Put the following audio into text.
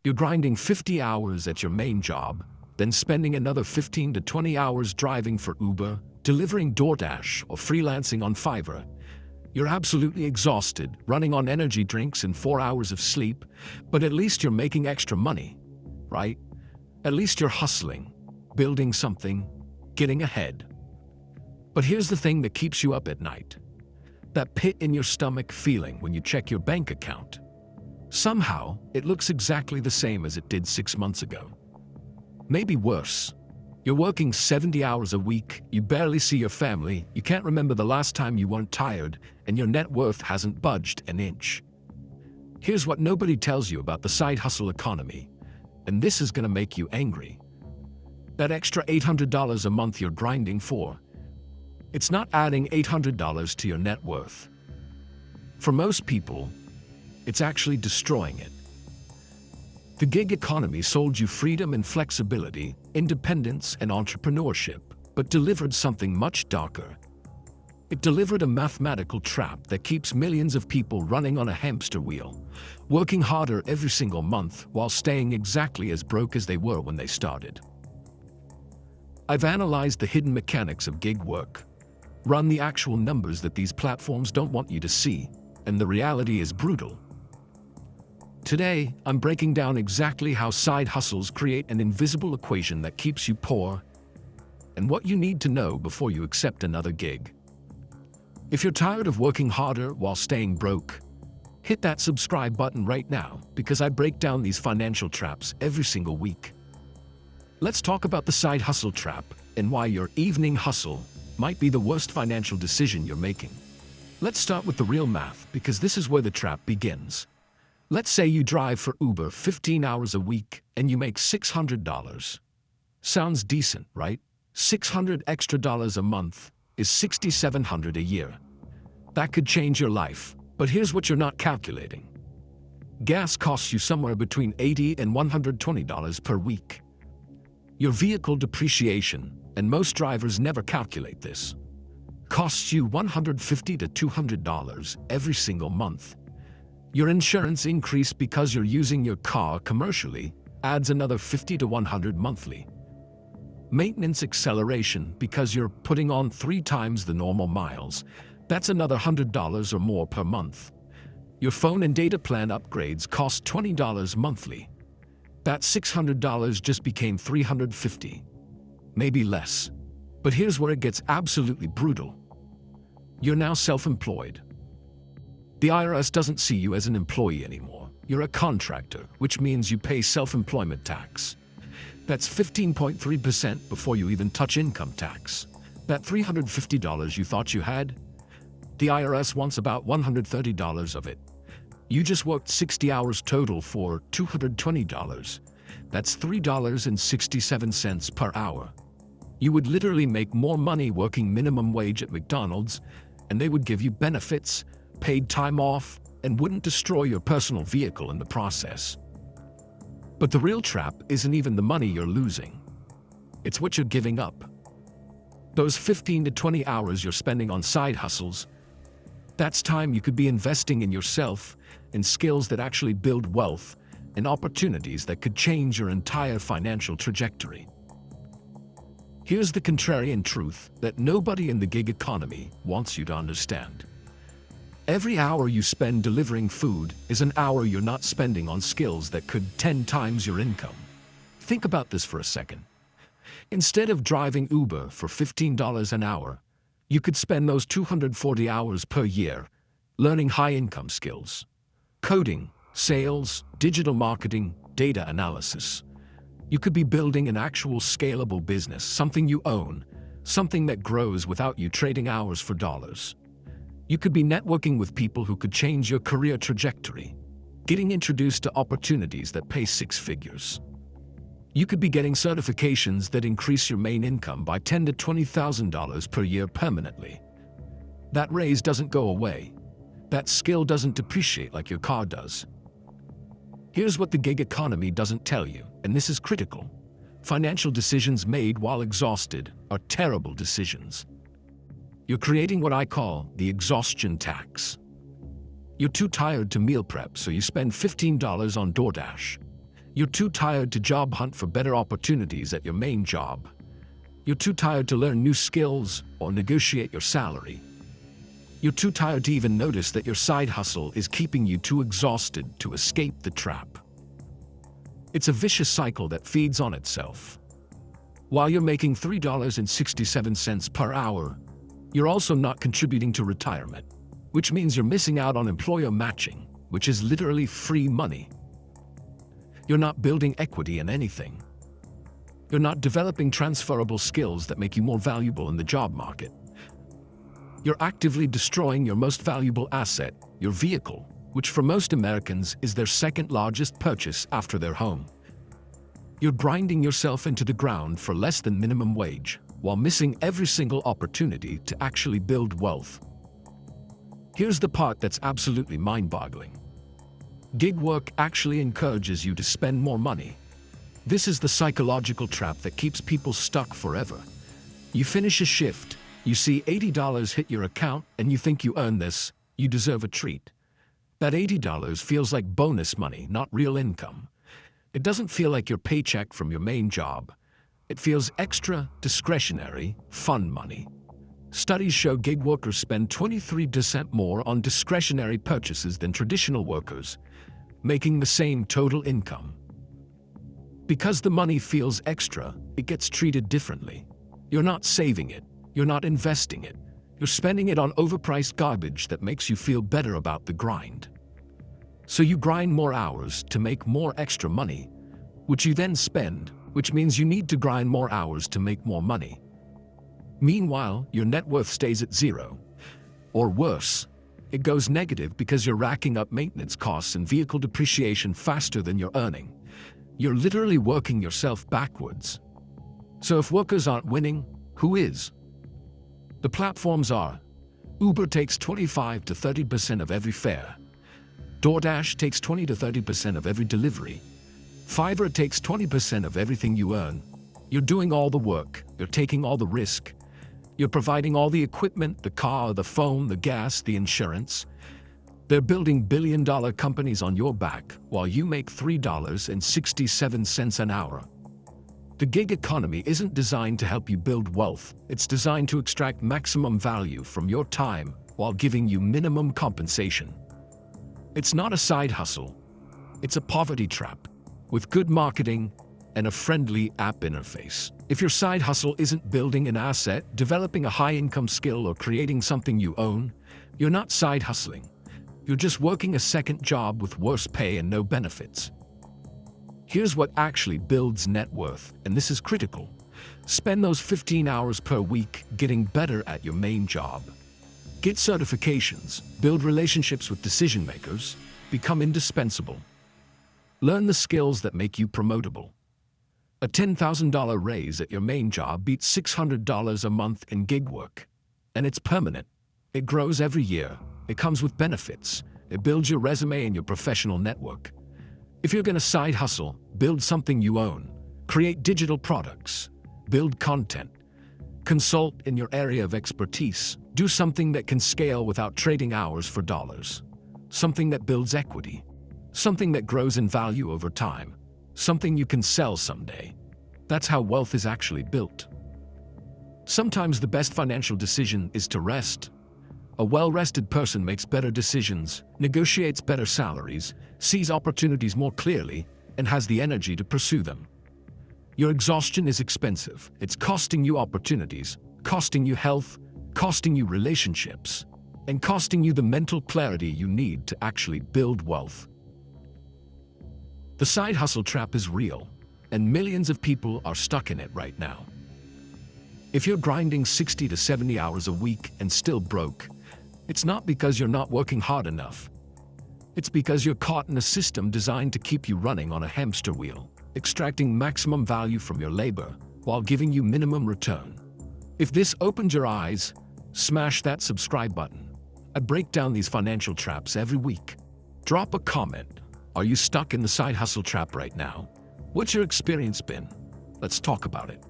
You're grinding 50 hours at your main job, then spending another 15 to 20 hours driving for Uber, delivering DoorDash, or freelancing on Fiverr. You're absolutely exhausted, running on energy drinks and 4 hours of sleep, but at least you're making extra money, right? At least you're hustling, building something, getting ahead. But here's the thing that keeps you up at night. That pit in your stomach feeling when you check your bank account. Somehow, it looks exactly the same as it did 6 months ago. Maybe worse. You're working 70 hours a week, you barely see your family, you can't remember the last time you weren't tired, and your net worth hasn't budged an inch. Here's what nobody tells you about the side hustle economy, and this is gonna make you angry. That extra $800 a month you're grinding for, it's not adding $800 to your net worth. For most people, it's actually destroying it. The gig economy sold you freedom and flexibility, independence and entrepreneurship, but delivered something much darker. It delivered a mathematical trap that keeps millions of people running on a hamster wheel, working harder every single month while staying exactly as broke as they were when they started. I've analyzed the hidden mechanics of gig work, run the actual numbers that these platforms don't want you to see, and the reality is brutal. Today, I'm breaking down exactly how side hustles create an invisible equation that keeps you poor, and what you need to know before you accept another gig. If you're tired of working harder while staying broke, hit that subscribe button right now, because I break down these financial traps every single week. Let's talk about the side hustle trap and why your evening hustle might be the worst financial decision you're making. Let's start with the real math, because this is where the trap begins. Let's say you drive for Uber 15 hours a week and you make $600. Sounds decent, right? $600 extra a month is $6,700 a year. That could change your life, but here's what you're not calculating. Gas costs you somewhere between $80 and $120 per week. Your vehicle depreciation, and most drivers never calculate this, costs you $150 to $200 every single month. Your insurance increase because you're using your car commercially adds another $50 to $100 monthly. Maintenance acceleration because you're putting on 3 times the normal miles. That's another $100 or more per month. Your phone and data plan upgrades cost $20 monthly. That $600 just became $350, maybe less. But here's where it gets absolutely brutal. You're now self-employed. The IRS doesn't see you as an employee anymore. You're a contractor, which means you pay self-employment tax. That's 15.3% before you even touch income tax. That $350 you thought you had, the IRS wants about $130 of it. You just worked 60 hours total for $220. That's $3.67 per hour. You would literally make more money working minimum wage at McDonald's, and they would give you benefits, paid time off, and wouldn't destroy your personal vehicle in the process. But the real trap isn't even the money you're losing. It's what you're giving up. Those 15 to 20 hours you're spending on side hustles, that's time you could be investing in yourself, in skills that actually build wealth, and opportunities that could change your entire financial trajectory. Here's the contrarian truth that nobody in the gig economy wants you to understand. Every hour you spend delivering food is an hour you're not spending on skills that could 10 times your income. Think about this for a second. Instead of driving Uber for $15 an hour, you could spend those 240 hours per year learning high-income skills. Coding, sales, digital marketing, data analysis. You could be building an actual scalable business, something you own, something that grows without you trading hours for dollars. You could be networking with people who could change your career trajectory, getting introduced to opportunities that pay 6 figures. You could be getting certifications that increase your main income by $10,000 to $20,000 per year permanently. That raise doesn't go away. That skill doesn't depreciate like your car does. Here's what the gig economy doesn't tell you, and this is critical. Financial decisions made while exhausted are terrible decisions. You're creating what I call the exhaustion tax. You're too tired to meal prep, so you spend $15 on DoorDash. You're too tired to job hunt for better opportunities at your main job. You're too tired to learn new skills or negotiate your salary. You're too tired to even notice that your side hustle is keeping you too exhausted to escape the trap. It's a vicious cycle that feeds on itself. While you're making $3.67 per hour, you're also not contributing to retirement, which means you're missing out on employer matching, which is literally free money. You're not building equity in anything. You're not developing transferable skills that make you more valuable in the job market. You're actively destroying your most valuable asset, your vehicle, which for most Americans is their second largest purchase after their home. You're grinding yourself into the ground for less than minimum wage, while missing every single opportunity to actually build wealth. Here's the part that's absolutely mind-boggling. Gig work actually encourages you to spend more money. This is the psychological trap that keeps people stuck forever. You finish a shift, you see $80 hit your account, and you think you earned this, you deserve a treat. That $80 feels like bonus money, not real income. It doesn't feel like your paycheck from your main job. It feels extra, discretionary, fun money. Studies show gig workers spend 23% more on discretionary purchases than traditional workers, making the same total income. Because the money feels extra, it gets treated differently. You're not saving it. You're not investing it. You're spending it on overpriced garbage that makes you feel better about the grind. So you grind more hours to make more extra money, which you then spend, which means you need to grind more hours to make more money. Meanwhile, your net worth stays at zero. Or worse, it goes negative because you're racking up maintenance costs and vehicle depreciation faster than you're earning. You're literally working yourself backwards. So if workers aren't winning, who is? The platforms are: Uber takes 25 to 30% of every fare. DoorDash takes 20 to 30% of every delivery. Fiverr takes 20% of everything you earn. You're doing all the work. You're taking all the risk. You're providing all the equipment, the car, the phone, the gas, the insurance. They're building billion-dollar companies on your back while you make $3.67 an hour. The gig economy isn't designed to help you build wealth. It's designed to extract maximum value from your time while giving you minimum compensation. It's not a side hustle. It's a poverty trap with good marketing and a friendly app interface. If your side hustle isn't building an asset, developing a high-income skill, or creating something you own, you're not side hustling. You're just working a second job with worse pay and no benefits. Here's what actually builds net worth, and this is critical. Spend those 15 hours per week getting better at your main job. Get certifications, build relationships with decision makers, become indispensable. Learn the skills that make you promotable. A $10,000 raise at your main job beats $600 a month in gig work. And it's permanent. It grows every year. It comes with benefits. It builds your resume and your professional network. If you're going to side hustle, build something you own. Create digital products. Build content. Consult in your area of expertise. Do something that can scale without trading hours for dollars. Something that builds equity. Something that grows in value over time. Something you can sell someday. That's how wealth is actually built. Sometimes the best financial decision is to rest. A well-rested person makes better decisions, negotiates better salaries, sees opportunities more clearly, and has the energy to pursue them. Your exhaustion is expensive. It's costing you opportunities, costing you health, costing you relationships, and costing you the mental clarity you need to actually build wealth. The side hustle trap is real, and millions of people are stuck in it right now. If you're grinding 60 to 70 hours a week and still broke, it's not because you're not working hard enough. It's because you're caught in a system designed to keep you running on a hamster wheel, extracting maximum value from your labor while giving you minimum return. If this opened your eyes, smash that subscribe button. I break down these financial traps every week. Drop a comment. Are you stuck in the side hustle trap right now? What's your experience been? Let's talk about it.